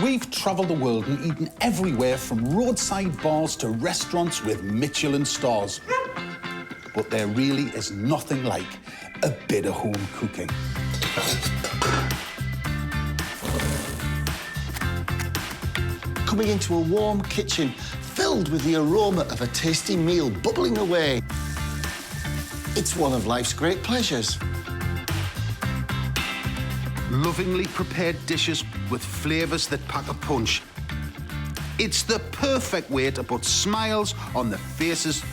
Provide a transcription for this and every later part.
We've travelled the world and eaten everywhere from roadside bars to restaurants with Michelin stars. But there really is nothing like a bit of home cooking. Coming into a warm kitchen filled with the aroma of a tasty meal bubbling away. It's one of life's great pleasures. Lovingly prepared dishes with flavours that pack a punch. It's the perfect way to put smiles on the faces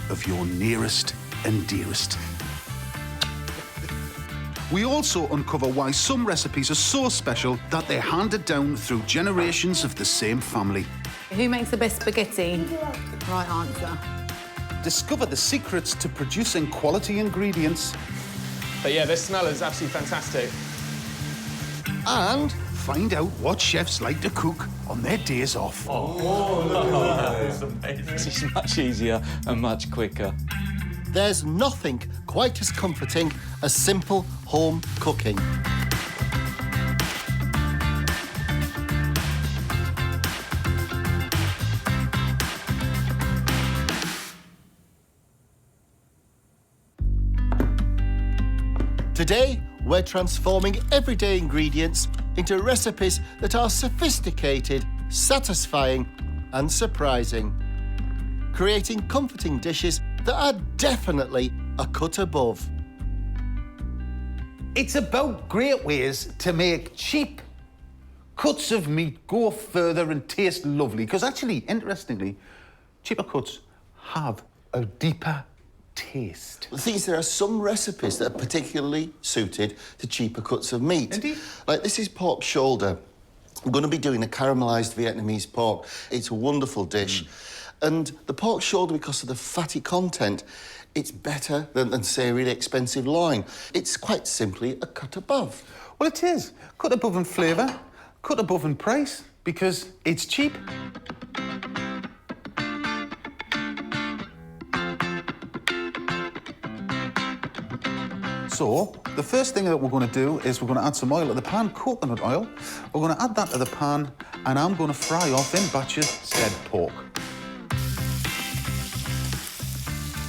of your nearest and dearest. We also uncover why some recipes are so special that they're handed down through generations of the same family. Who makes the best spaghetti? Right answer. Discover the secrets to producing quality ingredients. But yeah, this smell is absolutely fantastic. And find out what chefs like to cook on their days off. This is much easier and much quicker. There's nothing quite as comforting as simple home cooking. Today, we're transforming everyday ingredients into recipes that are sophisticated, satisfying and surprising, creating comforting dishes that are definitely a cut above. It's about great ways to make cheap cuts of meat go further and taste lovely. Because actually, interestingly, cheaper cuts have a deeper taste. The thing is, there are some recipes that are particularly suited to cheaper cuts of meat. Indeed. Like this is pork shoulder. I'm going to be doing a caramelised Vietnamese pork. It's a wonderful dish. And the pork shoulder, because of the fatty content, it's better than, say, a really expensive loin. It's quite simply a cut above. Well, it is. Cut above in flavour, cut above in price, because it's cheap. So, the first thing that we're going to do is we're going to add some oil to the pan, coconut oil. We're going to add that to the pan, and I'm going to fry off in batches said pork.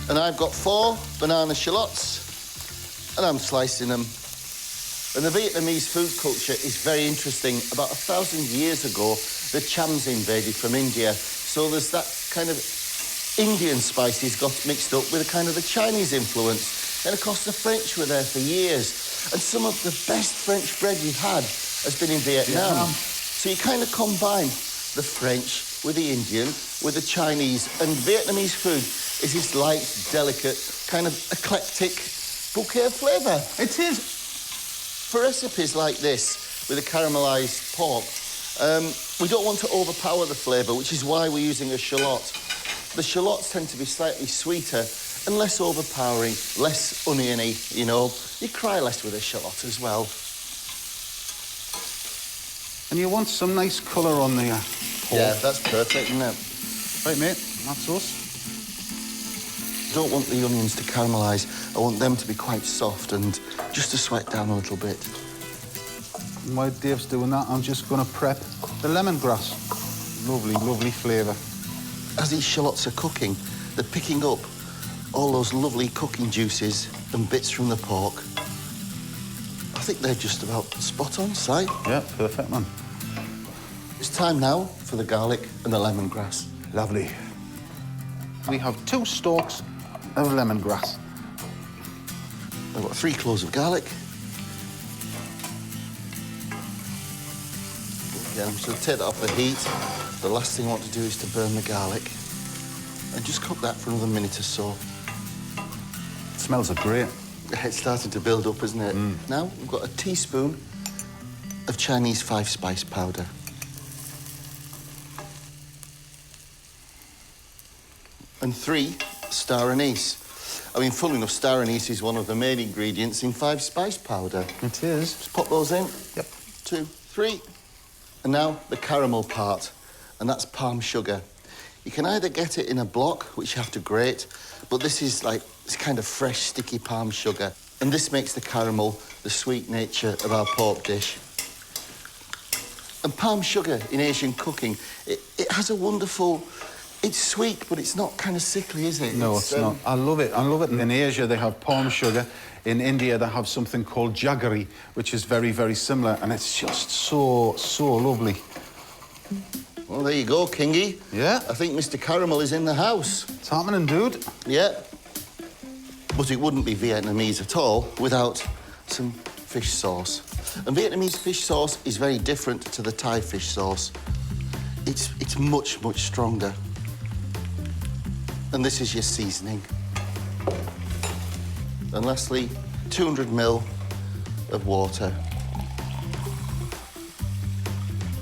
And I've got 4 banana shallots, and I'm slicing them. And the Vietnamese food culture is very interesting. About 1,000 years ago, the Chams invaded from India. So there's that kind of Indian spices got mixed up with a kind of the Chinese influence. And of course, the French were there for years. And some of the best French bread we've had has been in Vietnam. So you kind of combine the French with the Indian, with the Chinese, and Vietnamese food is this light, delicate, kind of eclectic bouquet of flavour. It is. For recipes like this, with a caramelised pork, we don't want to overpower the flavour, which is why we're using a shallot. The shallots tend to be slightly sweeter and less overpowering, less oniony, you know. You cry less with a shallot as well. And you want some nice colour on the pork. Yeah, that's perfect, isn't it? Right, mate, that's us. I don't want the onions to caramelise. I want them to be quite soft and just to sweat down a little bit. And while Dave's doing that, I'm just going to prep the lemongrass. Lovely, lovely flavour. As these shallots are cooking, they're picking up all those lovely cooking juices and bits from the pork. I think they're just about spot on, Si. Yeah, perfect, man. It's time now for the garlic and the lemongrass. Lovely. We have 2 stalks of lemongrass. I've got 3 cloves of garlic. Again, I'm just going to take that off the heat. The last thing I want to do is to burn the garlic. And just cook that for another minute or so. It smells great. It's starting to build up, isn't it? Now, we've got a teaspoon of Chinese 5-spice powder. And 3 star anise. I mean, funnily enough, star anise is one of the main ingredients in 5-spice powder. It is. Just pop those in. Yep. 2, 3. And now the caramel part, and that's palm sugar. You can either get it in a block, which you have to grate, but this is like this kind of fresh, sticky palm sugar. And this makes the caramel the sweet nature of our pork dish. And palm sugar in Asian cooking, it has a wonderful... It's sweet, but it's not kind of sickly, is it? No, it's not. I love it. I love it. In Asia, they have palm sugar. In India, they have something called jaggery, which is very, very similar, and it's just so, so lovely. Well, there you go, Kingy. Yeah? I think Mr. Caramel is in the house. It's happening, dude. Yeah. But it wouldn't be Vietnamese at all without some fish sauce. And Vietnamese fish sauce is very different to the Thai fish sauce. It's much, much stronger. And this is your seasoning. And lastly, 200 ml of water.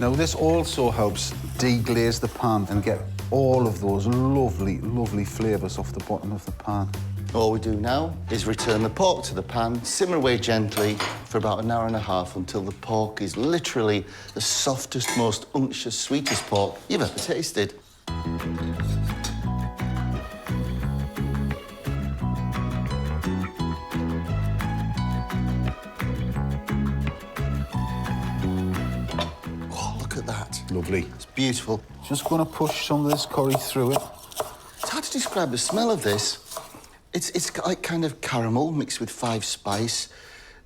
Now, this also helps deglaze the pan and get all of those lovely, lovely flavours off the bottom of the pan. All we do now is return the pork to the pan, simmer away gently for about an hour and a half until the pork is literally the softest, most unctuous, sweetest pork you've ever tasted. Oh, look at that. Lovely. It's beautiful. Just going to push some of this curry through it. It's hard to describe the smell of this. It's like kind of caramel mixed with 5 spice,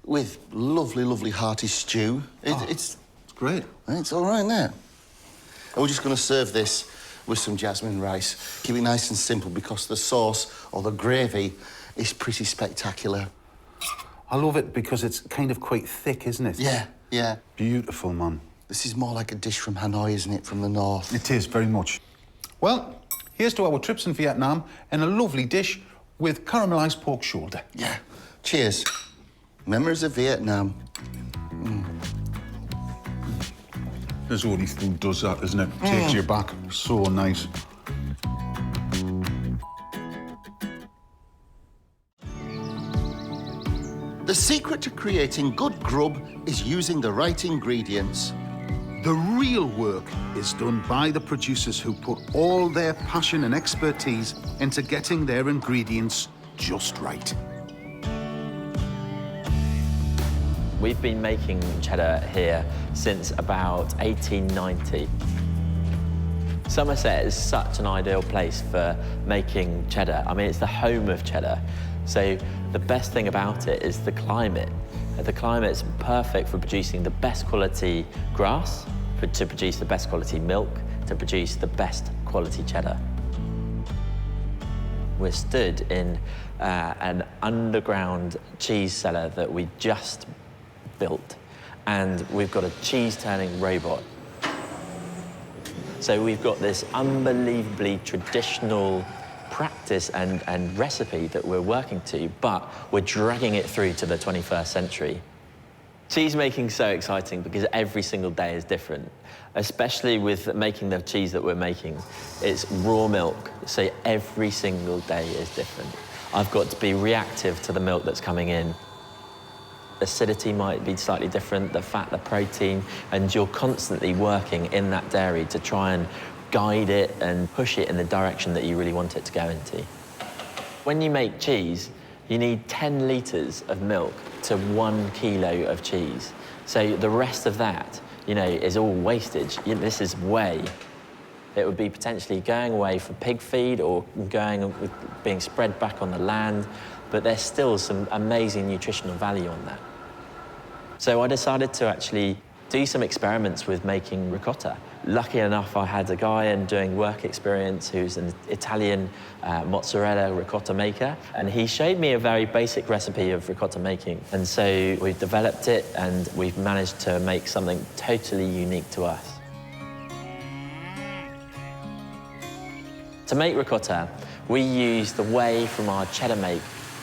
with lovely, lovely hearty stew. It's great. It's all right there. And we're just going to serve this with some jasmine rice. Keep it nice and simple because the sauce or the gravy is pretty spectacular. I love it because it's kind of quite thick, isn't it? Yeah, yeah. Beautiful, man. This is more like a dish from Hanoi, isn't it, from the north? It is, very much. Well, here's to our trips in Vietnam and a lovely dish with caramelised pork shoulder. Yeah. Cheers. Memories of Vietnam. This only food does that, isn't it? Takes you back. So nice. The secret to creating good grub is using the right ingredients. The real work is done by the producers who put all their passion and expertise into getting their ingredients just right. We've been making cheddar here since about 1890. Somerset is such an ideal place for making cheddar. I mean, it's the home of cheddar. So the best thing about it is the climate. The climate's perfect for producing the best quality grass, to produce the best quality milk, to produce the best quality cheddar. We're stood in an underground cheese cellar that we just built, and we've got a cheese-turning robot. So we've got this unbelievably traditional practice and recipe that we're working to, but we're dragging it through to the 21st century. Cheese making's so exciting because every single day is different, especially with making the cheese that we're making. It's raw milk, so every single day is different. I've got to be reactive to the milk that's coming in. Acidity might be slightly different, the fat, the protein, and you're constantly working in that dairy to try and guide it and push it in the direction that you really want it to go into. When you make cheese, you need 10 litres of milk to 1 kilo of cheese. So the rest of that, you know, is all wastage. This is whey. It would be potentially going away for pig feed or being spread back on the land, but there's still some amazing nutritional value on that. So I decided to actually do some experiments with making ricotta. Lucky enough, I had a guy doing work experience who's an Italian mozzarella ricotta maker, and he showed me a very basic recipe of ricotta making. And so we've developed it, and we've managed to make something totally unique to us. To make ricotta, we use the whey from our cheddar make,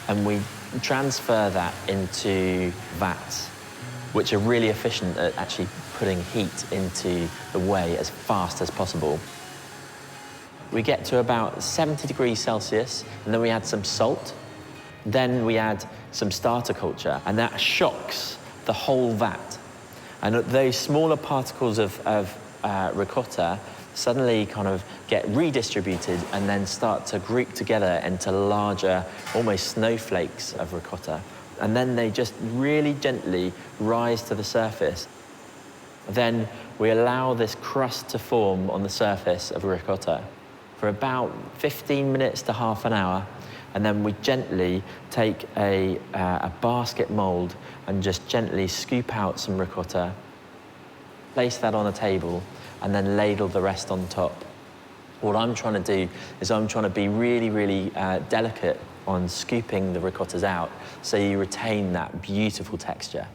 and we transfer that into vats, which are really efficient at actually putting heat into the whey as fast as possible. We get to about 70 degrees Celsius, and then we add some salt. Then we add some starter culture, and that shocks the whole vat. And those smaller particles of ricotta suddenly kind of get redistributed and then start to group together into larger, almost snowflakes of ricotta. And then they just really gently rise to the surface. Then we allow this crust to form on the surface of ricotta for about 15 minutes to half an hour, and then we gently take a basket mould and just gently scoop out some ricotta, place that on a table, and then ladle the rest on top. What I'm trying to do is I'm trying to be really, really delicate on scooping the ricottas out so you retain that beautiful texture.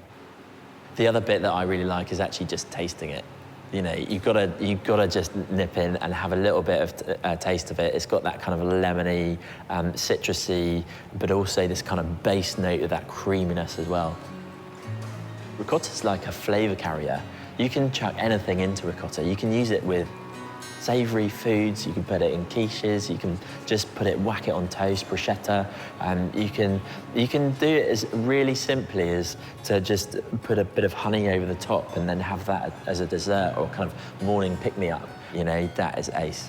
The other bit that I really like is actually just tasting it. You know, you've got to just nip in and have a little bit of taste of it. It's got that kind of lemony, citrusy, but also this kind of base note of that creaminess as well. Ricotta's like a flavour carrier. You can chuck anything into ricotta. You can use it with savoury foods, you can put it in quiches, you can just whack it on toast, bruschetta. You can do it as really simply as to just put a bit of honey over the top and then have that as a dessert or kind of morning pick-me-up. You know, that is ace.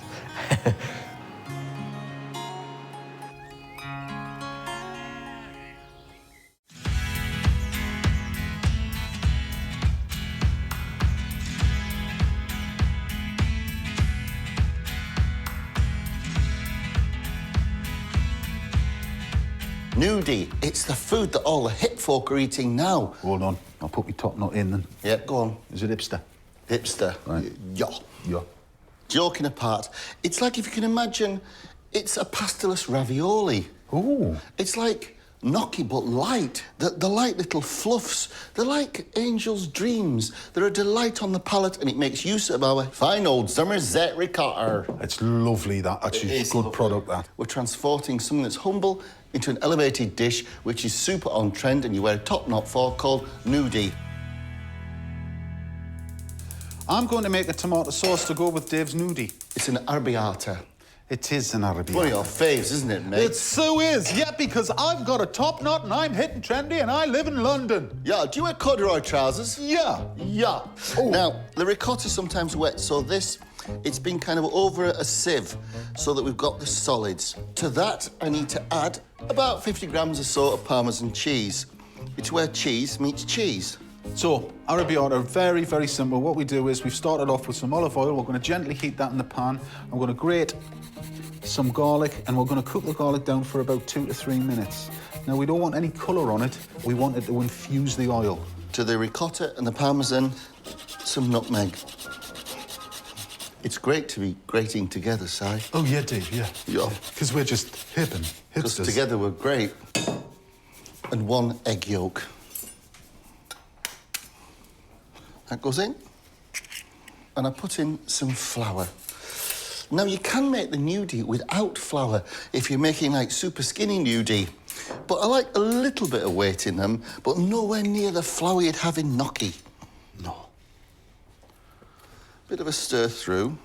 Nudie, it's the food that all the hip folk are eating now. Hold on, I'll put my top knot in then. Yeah, go on. Is it hipster? Hipster. Right. Yeah. Yeah. Joking apart, it's like if you can imagine, it's a pasteless ravioli. Ooh. It's like gnocchi, but light. The light little fluffs. They're like angel's dreams. They're a delight on the palate, and it makes use of our fine old Somerset ricotta. It's lovely, that. Actually, It is good lovely. product, that. We're transporting something that's humble into an elevated dish, which is super on trend and you wear a top knot for, called nudie. I'm going to make a tomato sauce to go with Dave's nudie. It's an arrabbiata. It is an arrabbiata. One of your faves, isn't it, mate? It so is, yeah, because I've got a top knot and I'm hitting trendy and I live in London. Yeah, do you wear corduroy trousers? Yeah. Yeah. Oh. Now, the ricotta's sometimes wet, so it's been kind of over a sieve so that we've got the solids. To that, I need to add about 50 grams or so of Parmesan cheese. It's where cheese meets cheese. So, arrabbiata, very, very simple. What we do is we've started off with some olive oil. We're going to gently heat that in the pan. I'm going to grate some garlic, and we're going to cook the garlic down for about 2 to 3 minutes. Now, we don't want any colour on it. We want it to infuse the oil. To the ricotta and the Parmesan, some nutmeg. It's great to be grating together, Si. Oh, yeah, Dave, yeah. Yeah. Because we're just hip and Because hipsters. together we're great. And 1 egg yolk. That goes in. And I put in some flour. Now, you can make the nudie without flour if you're making, like, super skinny nudie. But I like a little bit of weight in them, but nowhere near the flour you'd have in gnocchi. No. Bit of a stir through.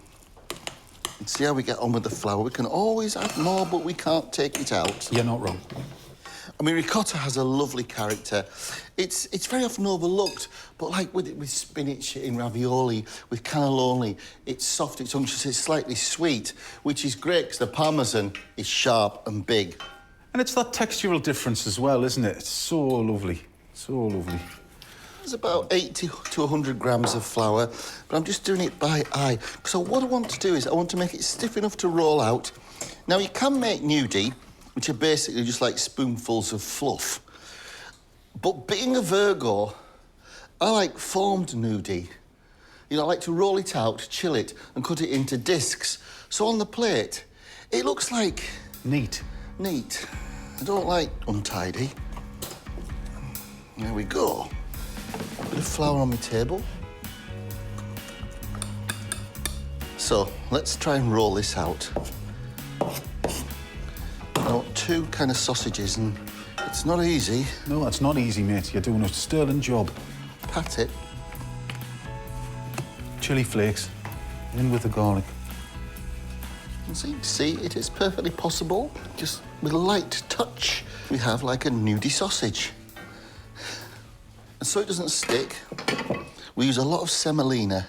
And see how we get on with the flour. We can always add more, but we can't take it out. You're not wrong. I mean, ricotta has a lovely character. It's very often overlooked, but like with spinach in ravioli, with cannelloni, it's soft, it's unctuous, it's slightly sweet, which is great because the Parmesan is sharp and big. And it's that textural difference as well, isn't it? It's so lovely. So lovely. There's about 80 to 100 grams of flour, but I'm just doing it by eye. So what I want to do is I want to make it stiff enough to roll out. Now, you can make nudie, which are basically just like spoonfuls of fluff. But being a Virgo, I like formed nudie. You know, I like to roll it out, chill it, and cut it into discs. So on the plate, it looks like... Neat. Neat. I don't like untidy. There we go. A bit of flour on my table. So, let's try and roll this out. I want 2 kind of sausages, and it's not easy. No, that's not easy, mate. You're doing a sterling job. Pat it. Chili flakes. In with the garlic. And see, it is perfectly possible. Just with a light touch, we have like a nudie sausage. And so it doesn't stick, we use a lot of semolina.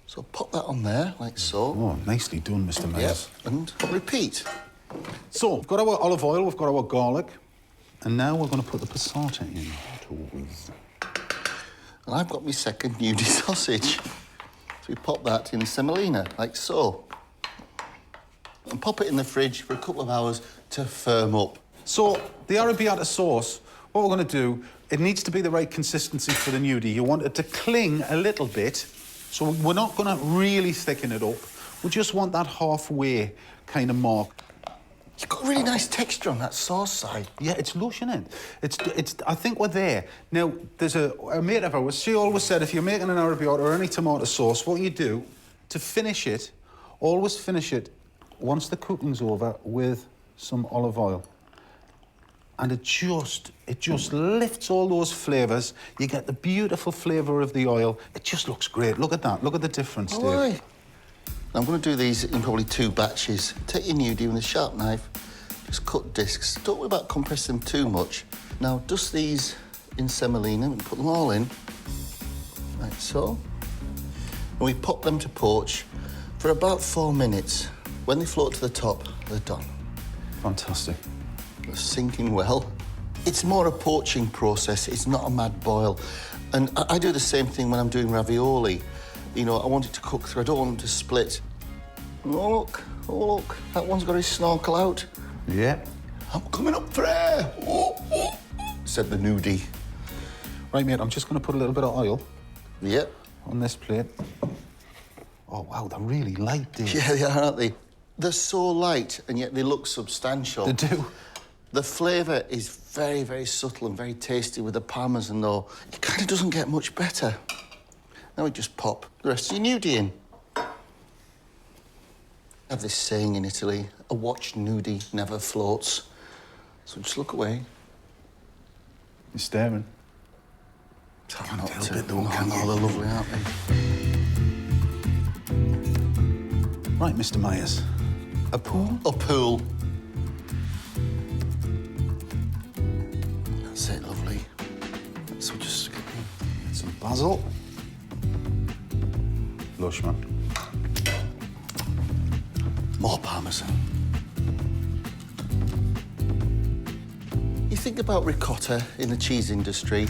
So pop that on there, like so. Oh, nicely done, Mr. Myers. Yep, and repeat. So, we've got our olive oil, we've got our garlic, and now we're going to put the passata in. And I've got my second nudie sausage. So we pop that in semolina, like so. And pop it in the fridge for a couple of hours to firm up. So, the arrabbiata sauce, what we're going to do, it needs to be the right consistency for the nudie. You want it to cling a little bit, so we're not going to really thicken it up. We just want that halfway kind of mark. You've got a really nice texture on that sauce side. Yeah, it's lush, isn't it? I think we're there. Now, there's a mate of ours, she always said if you're making an arrabbiata or any tomato sauce, what you do, to finish it, always finish it, once the cooking's over, with some olive oil. And it just lifts all those flavours. You get the beautiful flavour of the oil. It just looks great. Look at that. Look at the difference, Dave. Right. I'm going to do these in probably 2 batches. Take your nudie with a sharp knife, just cut discs. Don't worry about compressing them too much. Now, dust these in semolina and put them all in, like so. And we pop them to poach for about 4 minutes. When they float to the top, they're done. Fantastic. They're sinking well. It's more a poaching process, it's not a mad boil. And I do the same thing when I'm doing ravioli. You know, I want it to cook through, I don't want them to split. Oh, look, that one's got his snorkel out. Yeah. I'm coming up for air, said the nudie. Right, mate, I'm just going to put a little bit of oil Yep. on this plate. Oh, wow, they're really light, Dave. Yeah, they are, aren't they? They're so light, and yet they look substantial. They do. The flavour is very, very subtle and very tasty with the parmesan, though. It kind of doesn't get much better. Now we just pop the rest of your nudie in. I have this saying in Italy, a watched nudie never floats. So just look away. You're staring. Try not tell to. a bit though, No, can no, you? they're lovely, aren't they? Right, Mr. Myers. A pool? A pool. That's it, lovely. So just get Some basil. Lush, man. more parmesan. You think about ricotta in the cheese industry,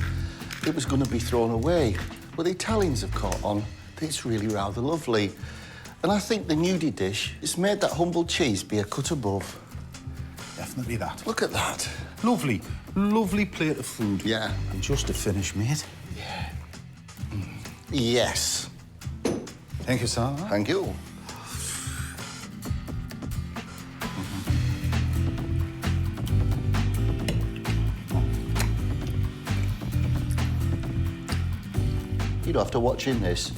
it was going to be thrown away. But the Italians have caught on that it's really rather lovely. And I think the nudie dish has made that humble cheese be a cut above. Definitely that. Look at that. Lovely, lovely plate of food. Yeah. And just to finish, mate. Yes. Thank you, sir. Thank you. You know, after watching this,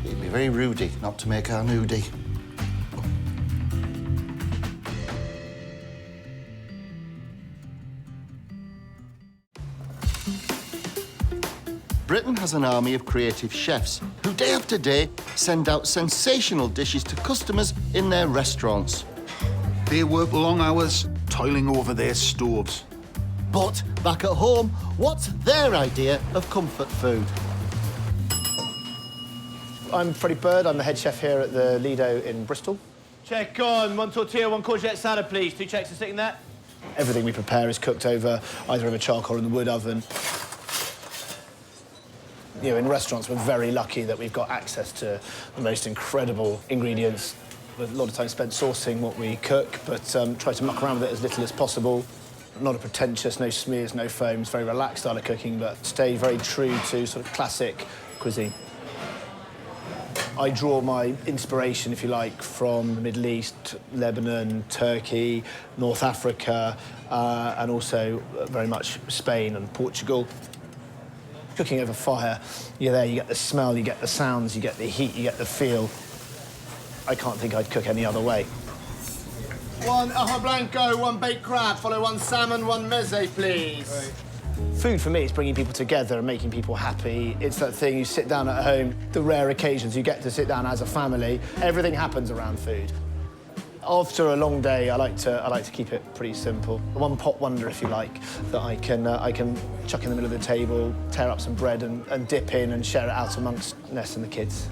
it'd be very rudy not to make our nudie. Britain has an army of creative chefs who day after day send out sensational dishes to customers in their restaurants. They work long hours, toiling over their stoves. But back at home, what's their idea of comfort food? I'm Freddy Bird. I'm the head chef here at the Lido in Bristol. Check on. 1 tortilla, 1 courgette salad, please. 2 checks are sitting there. Everything we prepare is cooked over either over charcoal or in the wood oven. You know, in restaurants, we're very lucky that we've got access to the most incredible ingredients. A lot of time spent sourcing what we cook, but try to muck around with it as little as possible. Not a pretentious, no smears, no foams, very relaxed style of cooking, but stay very true to sort of classic cuisine. I draw my inspiration, if you like, from the Middle East, Lebanon, Turkey, North Africa, and also very much Spain and Portugal. Cooking over fire, you're there, you get the smell, you get the sounds, you get the heat, you get the feel. I can't think I'd cook any other way. 1 ajo blanco, 1 baked crab, follow 1 salmon, 1 meze, please. Right. Food for me is bringing people together and making people happy. It's that thing, you sit down at home, the rare occasions you get to sit down as a family, everything happens around food. After a long day, I like to keep it pretty simple. One pot wonder, if you like, that I can chuck in the middle of the table, tear up some bread and dip in and share it out amongst Ness and the kids.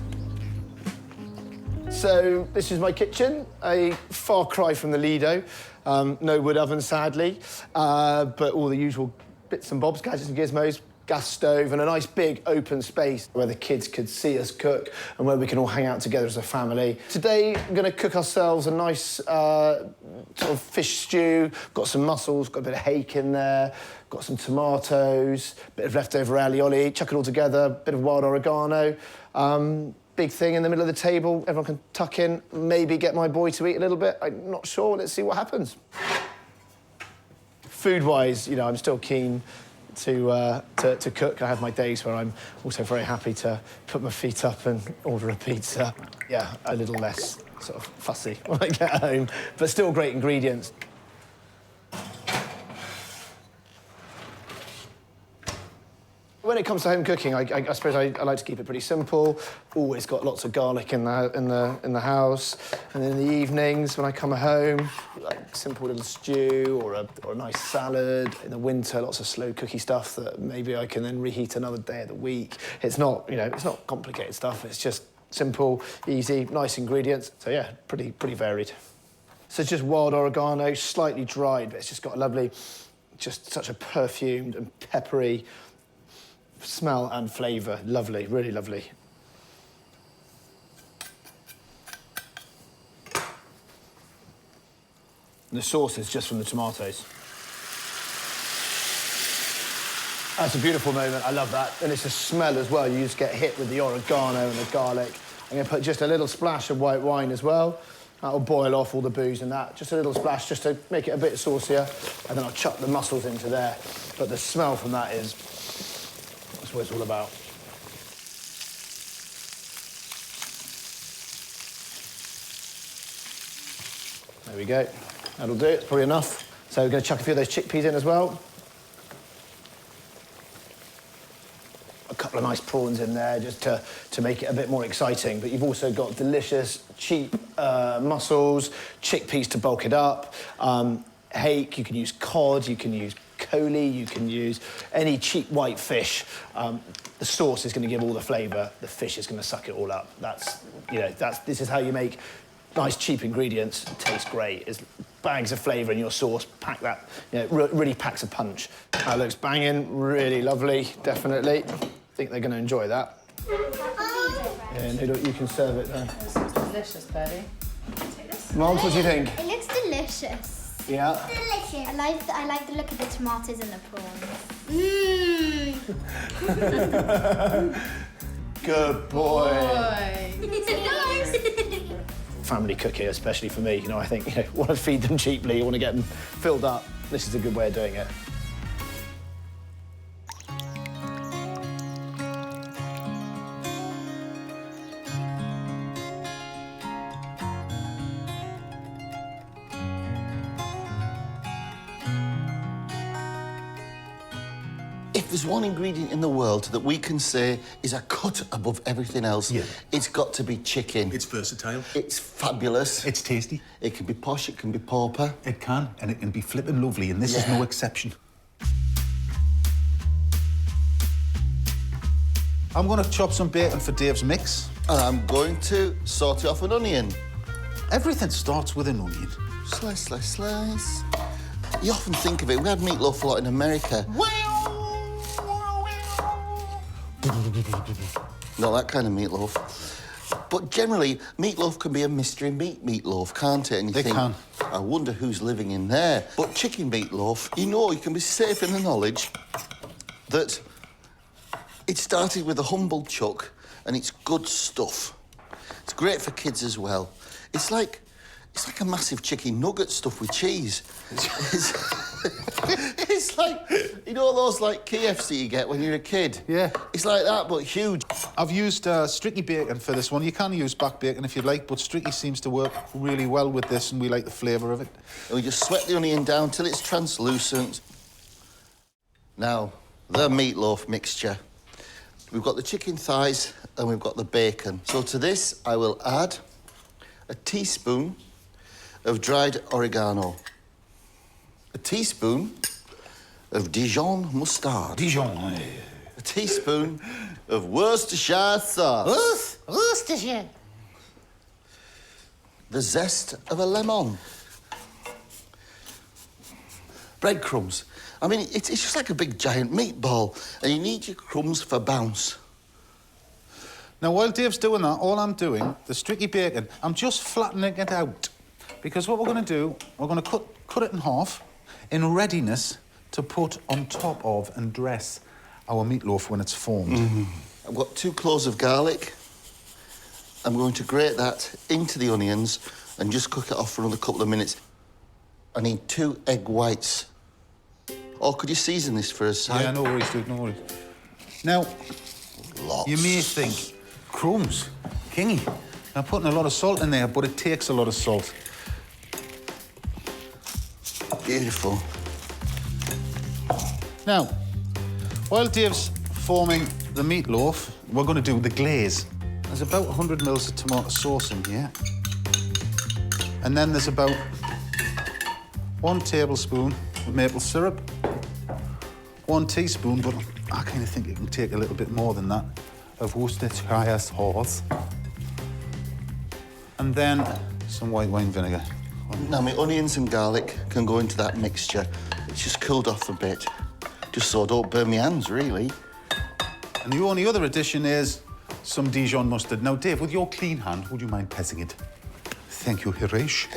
So this is my kitchen, a far cry from the Lido. No wood oven, sadly, but all the usual bits and bobs, gadgets and gizmos. gas stove and a nice big open space where the kids could see us cook and where we can all hang out together as a family. Today, I'm going to cook ourselves a nice sort of fish stew. Got some mussels, got a bit of hake in there, got some tomatoes, bit of leftover alioli, chuck it all together, bit of wild oregano. Big thing in the middle of the table, everyone can tuck in, maybe get my boy to eat a little bit. I'm not sure, let's see what happens. Food-wise, you know, I'm still keen to cook. I have my days where I'm also very happy to put my feet up and order a pizza. Yeah, a little less sort of fussy when I get home, but still great ingredients. When it comes to home cooking, I suppose I like to keep it pretty simple. Always got lots of garlic in the house, and then in the evenings when I come home, like simple little stew or a nice salad. In the winter, lots of slow cooky stuff that maybe I can then reheat another day of the week. It's not, you know, it's not complicated stuff. It's just simple, easy, nice ingredients. So yeah, pretty varied. So it's just wild oregano, slightly dried, but it's just got a lovely, just such a perfumed and peppery smell and flavour. Lovely, really lovely. And the sauce is just from the tomatoes. That's a beautiful moment, I love that. And it's a smell as well. You just get hit with the oregano and the garlic. I'm going to put just a little splash of white wine as well. That'll boil off all the booze and that. Just a little splash just to make it a bit saucier. And then I'll chuck the mussels into there. But the smell from that is... that's what it's all about. There we go. That'll do, it's probably enough. So we're going to chuck a few of those chickpeas in as well. A couple of nice prawns in there just to make it a bit more exciting. But you've also got delicious, cheap mussels, chickpeas to bulk it up, hake, you can use cod, you can use coli, you can use any cheap white fish. The sauce is going to give all the flavour. The fish is going to suck it all up. That's, you know, this is how you make nice cheap ingredients taste great. Is bags of flavour in your sauce. Pack that, you know, really packs a punch. That looks banging, really lovely, definitely. I think they're going to enjoy that. And you can serve it there. This looks delicious, Freddy. Mom, what do you think? It looks delicious. Yeah. Delicious. I like the look of the tomatoes and the prawns. Good boy. Nice. Family cooking, especially for me, you know, I think, you know, want to feed them cheaply, you want to get them filled up. This is a good way of doing it. If there's one ingredient in the world that we can say is a cut above everything else, it's got to be chicken. It's versatile. It's fabulous. It's tasty. It can be posh, it can be pauper. It can, and it can be flipping lovely, and this is no exception. I'm going to chop some bacon for Dave's mix. And I'm going to saute off an onion. Everything starts with an onion. Slice, slice, slice. You often think of it, we had meatloaf a lot in America. Not that kind of meatloaf. But generally, meatloaf can be a mystery meatloaf, can't it? And you think, can. I wonder who's living in there. But chicken meatloaf, you know, you can be safe in the knowledge that it started with a humble chuck and it's good stuff. It's great for kids as well. It's like a massive chicken nugget stuffed with cheese. It's like, you know those, like, KFC you get when you're a kid? Yeah. It's like that, but huge. I've used Strictly bacon for this one. You can use back bacon if you like, but Strictly seems to work really well with this, and we like the flavour of it. And we just sweat the onion down till it's translucent. Now, the meatloaf mixture. We've got the chicken thighs and we've got the bacon. So to this, I will add a teaspoon of dried oregano, a teaspoon of Dijon mustard, a teaspoon of Worcestershire sauce, Worcestershire. the zest of a lemon, breadcrumbs, I mean, it's just like a big giant meatball, and you need your crumbs for bounce. Now, while Dave's doing that, all I'm doing, the streaky bacon, I'm just flattening it out. Because what we're going to do, we're going to cut it in half in readiness to put on top of and dress our meatloaf when it's formed. I've got 2 cloves of garlic. I'm going to grate that into the onions and just cook it off for another couple of minutes. I need 2 egg whites. Or could you season this for us, Si? Yeah, no worries, dude, no worries. Now, Lots. you may think, crumbs, kingy. I'm putting a lot of salt in there, but it takes a lot of salt. Beautiful. Now, while Dave's forming the meatloaf, we're going to do the glaze. There's about 100 mils of tomato sauce in here. And then there's about 1 tablespoon of maple syrup, 1 teaspoon, but I kind of think it can take a little bit more than that, of Worcestershire sauce. And then some white wine vinegar. Now, my onions and garlic can go into that mixture. It's just cooled off a bit, just so I don't burn my hands, really. And the only other addition is some Dijon mustard. Now, Dave, with your clean hand, would you mind pressing it? Thank you, Hirish.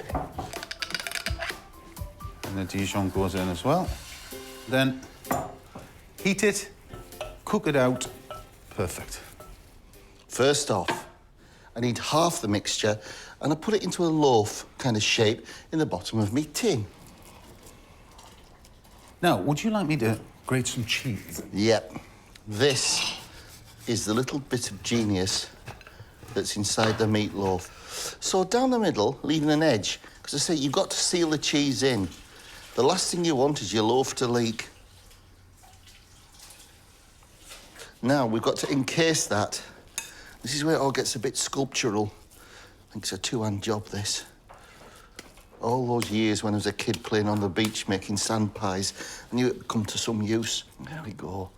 And the Dijon goes in as well. Then heat it, cook it out. Perfect. First off, I need half the mixture and I put it into a loaf kind of shape in the bottom of my tin. Now, would you like me to grate some cheese? Yep. This is the little bit of genius that's inside the meatloaf. So down the middle, leaving an edge, because I say you've got to seal the cheese in. The last thing you want is your loaf to leak. Now, we've got to encase that. This is where it all gets a bit sculptural. I think it's a 2-hand job, this. All those years when I was a kid playing on the beach making sand pies, I knew it'd come to some use. There we go.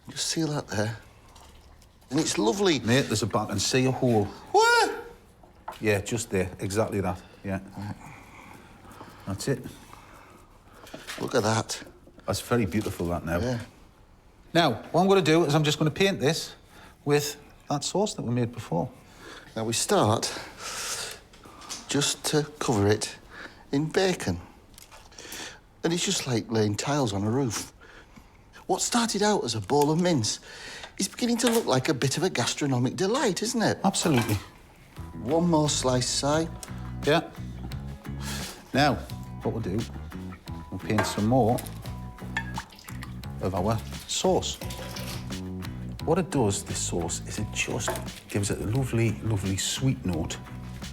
Just seal that there. And it's lovely. Mate, there's a back and see a hole. What? Yeah, just there. Exactly that. Yeah. Right. That's it. Look at that. That's very beautiful, that now. Yeah. Now, what I'm going to do is I'm just going to paint this with that sauce that we made before. Now we start just to cover it in bacon. And it's just like laying tiles on a roof. What started out as a bowl of mince is beginning to look like a bit of a gastronomic delight, isn't it? Absolutely. One more slice, Si. Yeah. Now, what we'll do, we'll paint some more of our sauce. What it does, this sauce, is it just gives it a lovely, lovely sweet note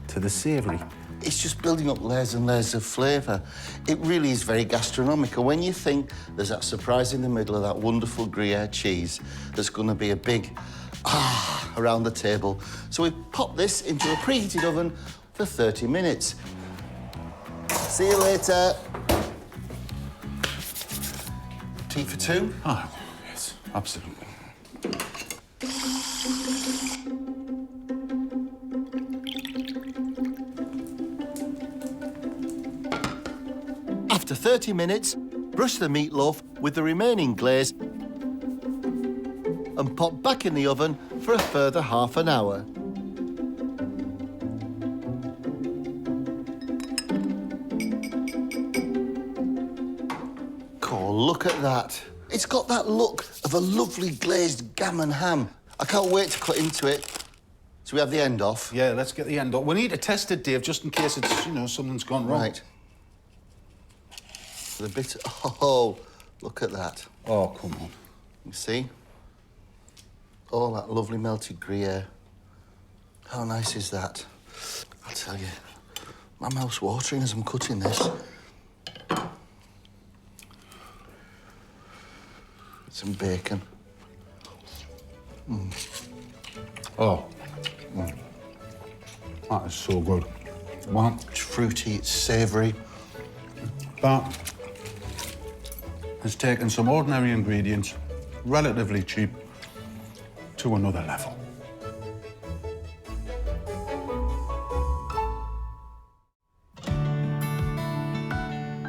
to the savoury. It's just building up layers and layers of flavour. It really is very gastronomic. And when you think there's that surprise in the middle of that wonderful Gruyere cheese, there's going to be a big around the table. So we pop this into a preheated oven for 30 minutes. See you later. Tea for 2? Ah, yes, absolutely. After 30 minutes, brush the meatloaf with the remaining glaze and pop back in the oven for a further half an hour. Oh, look at that. It's got that look of a lovely glazed gammon ham. I can't wait to cut into it. So we have the end off. Yeah, let's get the end off. We need to test it, Dave, just in case it's, you know, something's gone wrong. Right. The bit... Oh, look at that. Oh, come on. You see? All that lovely melted Gruyere. How nice is that? I'll tell you, my mouth's watering as I'm cutting this. Some bacon. Oh. That is so good. Wow. It's fruity, it's savoury. That has taken some ordinary ingredients, relatively cheap, to another level.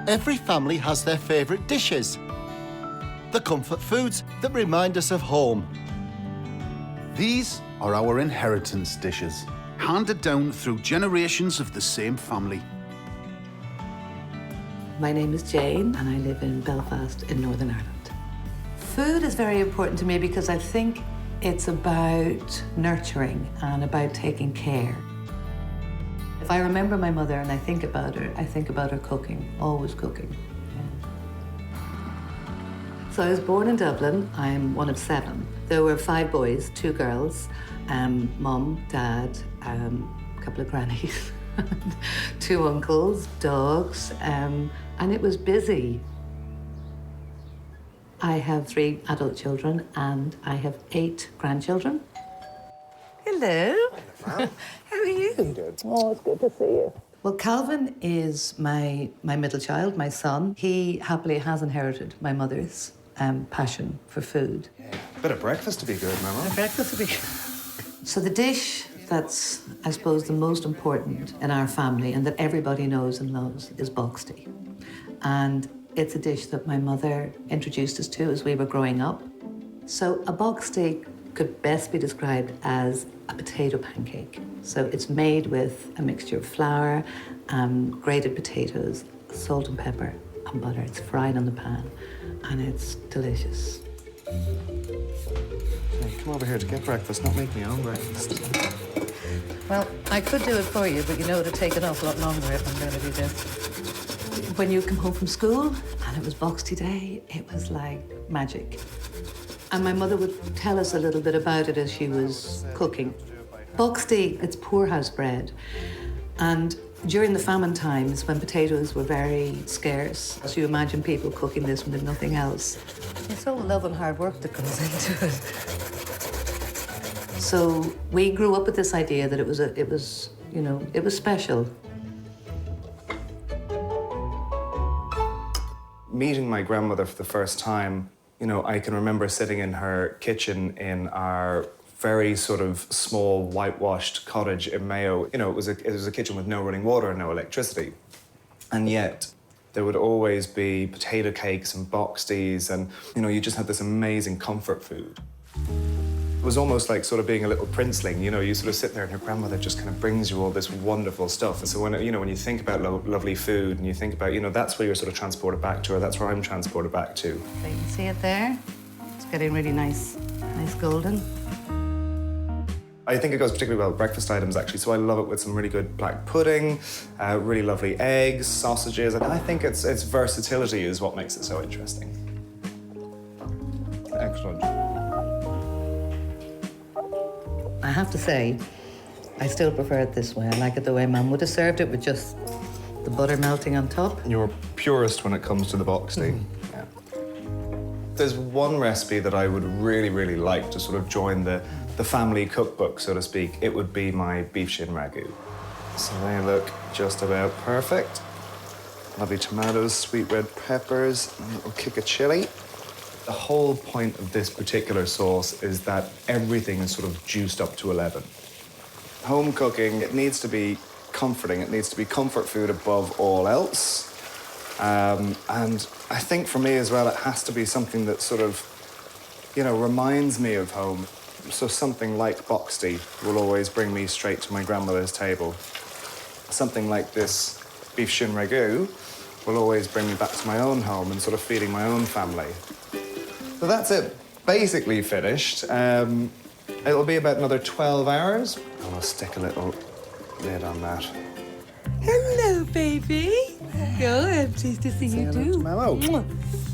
Every family has their favourite dishes. The comfort foods that remind us of home. These are our inheritance dishes, handed down through generations of the same family. My name is Jane, and I live in Belfast in Northern Ireland. Food is very important to me because I think it's about nurturing and about taking care. If I remember my mother and I think about her cooking, always cooking. Yeah. So I was born in Dublin. I'm one of 7. There were 5 boys, 2 girls, mum, dad, a couple of grannies, 2 uncles, dogs, and it was busy. I have 3 adult children and I have 8 grandchildren. Hello. How are you? Good. Oh, it's good to see you. Well, Calvin is my middle child, my son. He happily has inherited my mother's passion for food. Yeah. Bit of breakfast to be good, Mama. Breakfast to be good. So the dish that's, I suppose, the most important in our family and that everybody knows and loves is boxty. And it's a dish that my mother introduced us to as we were growing up. So a boxty could best be described as a potato pancake. So it's made with a mixture of flour, grated potatoes, salt and pepper, and butter. It's fried on the pan, and it's delicious. Hey, come over here to get breakfast, not make me own breakfast. Well, I could do it for you, but you know it'd take an awful lot longer if I'm going to do this. When you come home from school and it was boxty day, it was like magic. And my mother would tell us a little bit about it as she was cooking. Boxty, it's poorhouse bread. And during the famine times, when potatoes were very scarce, so you imagine people cooking this when there's nothing else. It's all the love and hard work that goes into it. So we grew up with this idea that it was special. Meeting my grandmother for the first time, I can remember sitting in her kitchen in our very sort of small whitewashed cottage in Mayo. It was a kitchen with no running water and no electricity. And yet there would always be potato cakes and boxties and, you just had this amazing comfort food. It was almost like sort of being a little princeling, you sort of sit there and your grandmother just kind of brings you all this wonderful stuff. And so when you think about lovely food and you think about, that's where you're sort of transported back to, or that's where I'm transported back to. So you can see it there. It's getting really nice golden. I think it goes particularly well with breakfast items, actually. So I love it with some really good black pudding, really lovely eggs, sausages. And I think its versatility is what makes it so interesting. Excellent. I have to say, I still prefer it this way. I like it the way Mum would have served it with just the butter melting on top. You're purist when it comes to the boxty. Yeah. There's one recipe that I would really, really like to sort of join the family cookbook, so to speak. It would be my beef shin ragu. So they look just about perfect. Lovely tomatoes, sweet red peppers, and a little kick of chili. The whole point of this particular sauce is that everything is sort of juiced up to 11. Home cooking, it needs to be comforting. It needs to be comfort food above all else. And I think for me as well, it has to be something that sort of, reminds me of home. So something like boxty will always bring me straight to my grandmother's table. Something like this beef shin ragu will always bring me back to my own home and sort of feeding my own family. So that's it, basically finished. It'll be about another 12 hours. I'll stick a little lid on that. Hello, baby. I'm pleased to see you too. Hello.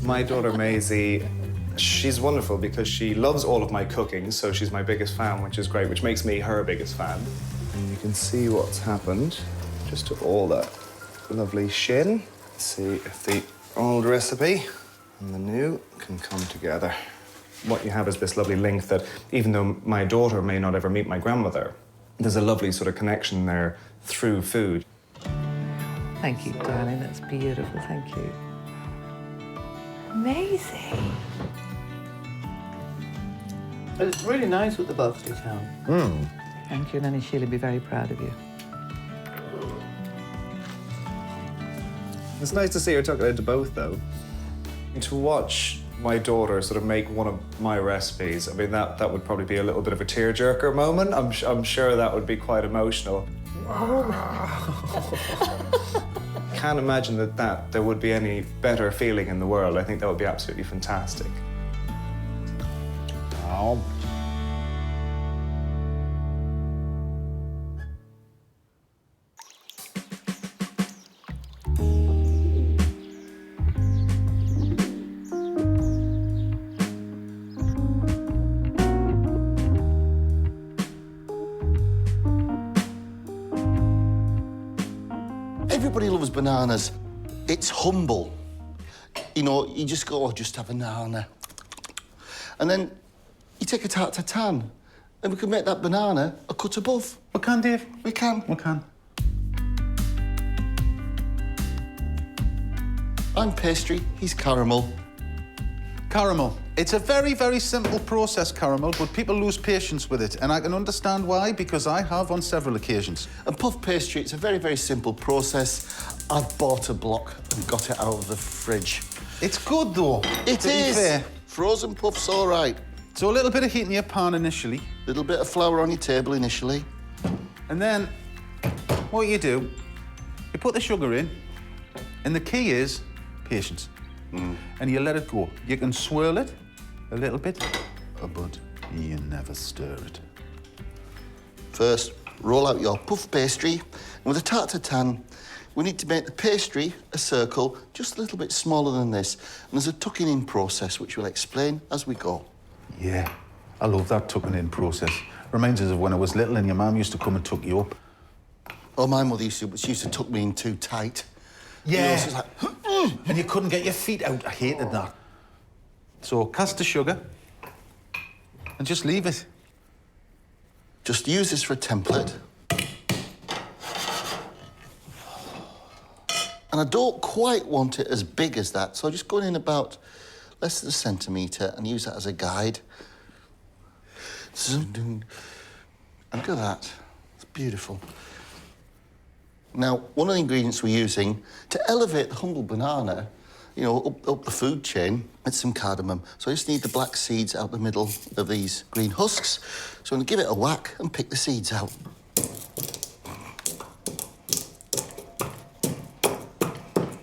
My daughter Maisie, she's wonderful because she loves all of my cooking, so she's my biggest fan, which is great, which makes me her biggest fan. And you can see what's happened just to all that lovely shin. Let's see if the old recipe and the new can come together. What you have is this lovely link that even though my daughter may not ever meet my grandmother, there's a lovely sort of connection there through food. Thank you, darling. That's beautiful. Thank you. Amazing. It's really nice with the boxty town. Thank you, Nanny. She'll be very proud of you. It's nice to see her tuck it into both, though. To watch my daughter sort of make one of my recipes, I mean, that would probably be a little bit of a tearjerker moment. I'm sure that would be quite emotional. Can't imagine that there would be any better feeling in the world. I think that would be absolutely fantastic. Oh. Everybody loves bananas. It's humble. You know, you just go, oh, just have a banana. And then you take a Tarte-Tatin, and we can make that banana a cut above. We can, Dave. We can. We can. I'm pastry, he's caramel. Caramel. It's a very, very simple process, caramel, but people lose patience with it, and I can understand why, because I have on several occasions. And puff pastry, it's a very, very simple process. I've bought a block and got it out of the fridge. It's good, though. It is. Frozen puff's all right. So a little bit of heat in your pan initially. Little bit of flour on your table initially. And then what you do, you put the sugar in, and the key is patience. And you let it go. You can swirl it a little bit, but you never stir it. First, roll out your puff pastry. And with a Tarte-Tatin, we need to make the pastry a circle just a little bit smaller than this. And there's a tucking in process, which we'll explain as we go. Yeah, I love that tucking in process. Reminds us of when I was little and your mum used to come and tuck you up. Oh, my mother used to, but she used to tuck me in too tight. Yeah. You know, so it's like, and you couldn't get your feet out. I hated that. So cast the sugar and just leave it. Just use this for a template. And I don't quite want it as big as that, so I'm just going in about less than a centimetre and use that as a guide. And look at that. It's beautiful. Now, one of the ingredients we're using to elevate the humble banana, you know, up the food chain, it's some cardamom. So I just need the black seeds out the middle of these green husks. So I'm gonna give it a whack and pick the seeds out.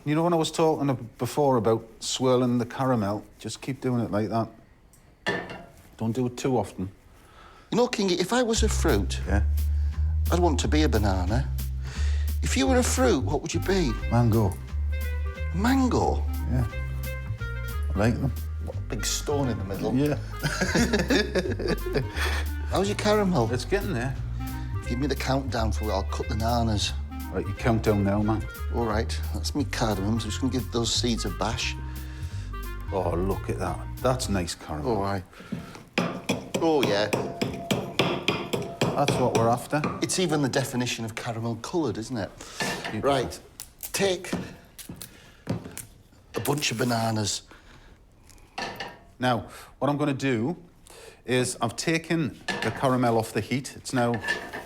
You know when I was talking before about swirling the caramel, just keep doing it like that. Don't do it too often. You know, Kingy, if I was a fruit, Yeah? I'd want to be a banana. If you were a fruit, what would you be? Mango. Mango? Yeah. I like them. What a big stone in the middle. Yeah. How's your caramel? It's getting there. Give me the countdown for I'll cut the nanas. Right, you count down now, man. All right, that's me cardamom. So I'm just gonna give those seeds a bash. Oh, look at that. That's nice caramel. All right. Oh, yeah. That's what we're after. It's even the definition of caramel coloured, isn't it? Right, take a bunch of bananas. Now, what I'm going to do is I've taken the caramel off the heat. It's now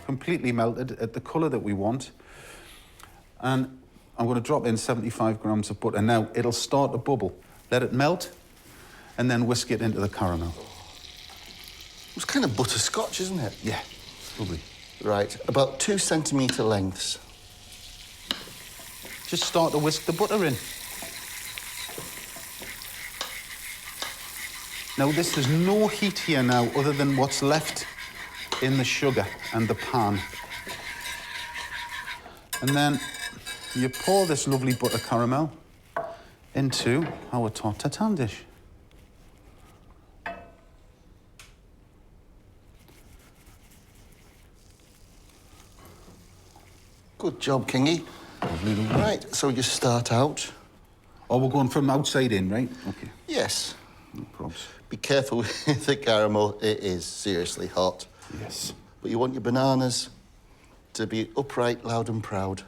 completely melted at the colour that we want. And I'm going to drop in 75 grams of butter. Now, it'll start to bubble. Let it melt, and then whisk it into the caramel. It's kind of butterscotch, isn't it? Yeah, lovely. Right, about 2 centimetre lengths. Just start to whisk the butter in. Now, there's no heat here now other than what's left in the sugar and the pan. And then you pour this lovely butter caramel into our Tarte-Tatin dish. Good job, Kingy. Right, so you start out. Oh, we're going from outside in, right? Okay. Yes. No problems. Be careful with the caramel. It is seriously hot. Yes. But you want your bananas to be upright, loud and proud.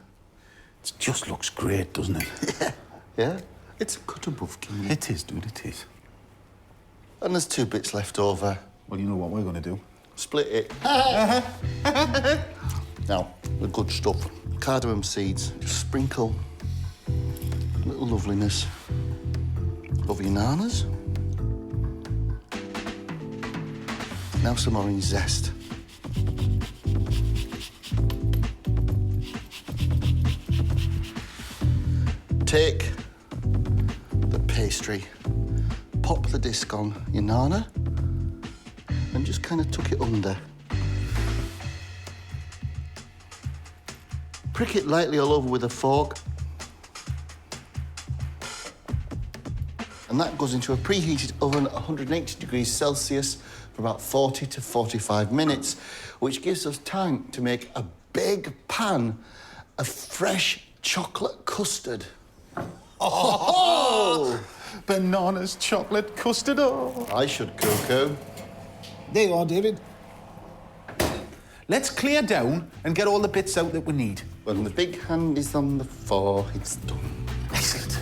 It just looks great, doesn't it? Yeah. Yeah? It's a cut above, Kingy. It is, dude, it is. And there's 2 bits left over. Well, you know what we're going to do? Split it. Now, the good stuff. Cardamom seeds. Just sprinkle little loveliness of your nanas. Now some orange zest. Take the pastry, pop the disc on your nana, and just kind of tuck it under. Prick it lightly all over with a fork. And that goes into a preheated oven at 180 degrees Celsius for about 40 to 45 minutes, which gives us time to make a big pan of fresh chocolate custard. Oh! Bananas, chocolate, custard. Oh. I should, Coco. There you are, David. Let's clear down and get all the bits out that we need. When the big hand is on the floor, it's done. Excellent.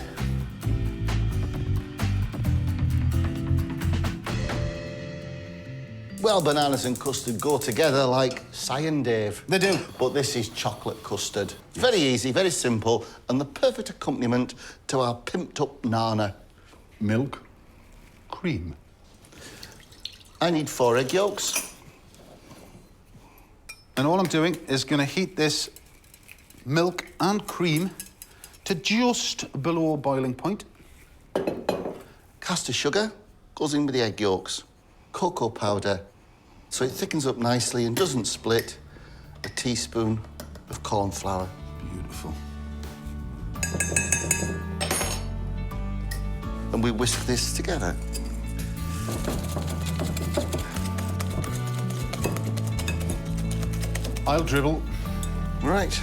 Well, bananas and custard go together like Si and Dave. They do. But this is chocolate custard. It's very easy, very simple, and the perfect accompaniment to our pimped-up nana. Milk, cream. I need 4 egg yolks. And all I'm doing is going to heat this milk and cream to just below boiling point. Caster sugar goes in with the egg yolks. Cocoa powder, so it thickens up nicely and doesn't split. A teaspoon of corn flour. Beautiful. And we whisk this together. I'll dribble. Right.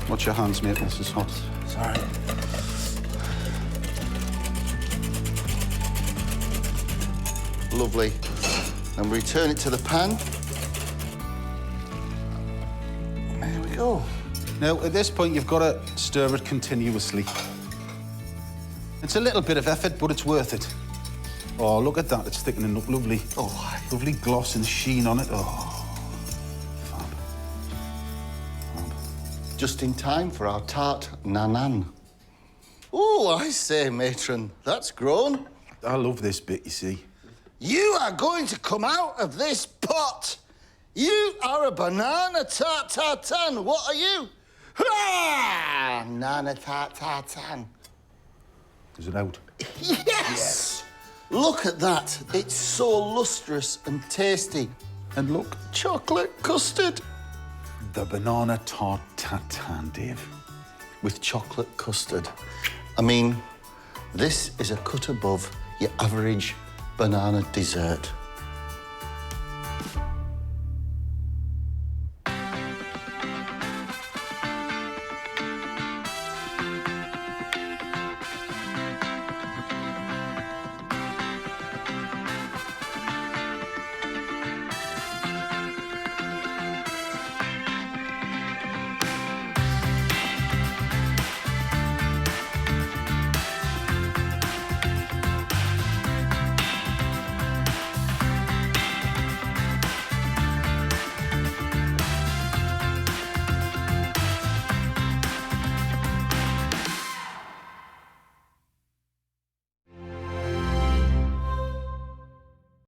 Watch your hands, mate. This is hot. Sorry. Lovely. And we return it to the pan. There we go. Now, at this point, you've got to stir it continuously. It's a little bit of effort, but it's worth it. Oh, look at that. It's thickening up lovely. Oh, lovely gloss and sheen on it. Oh, fab. Fab. Just in time for our tart nanan. Oh, I say, matron, that's grown. I love this bit, you see. You are going to come out of this pot. You are a banana Tarte-Tatin. What are you? Hurrah! Nana Tarte-Tatin. Is it out? Yes! Look at that. It's so lustrous and tasty. And look, Chocolate custard. the banana Tarte-Tatin, Dave. With chocolate custard. I mean, this is a cut above your average banana dessert.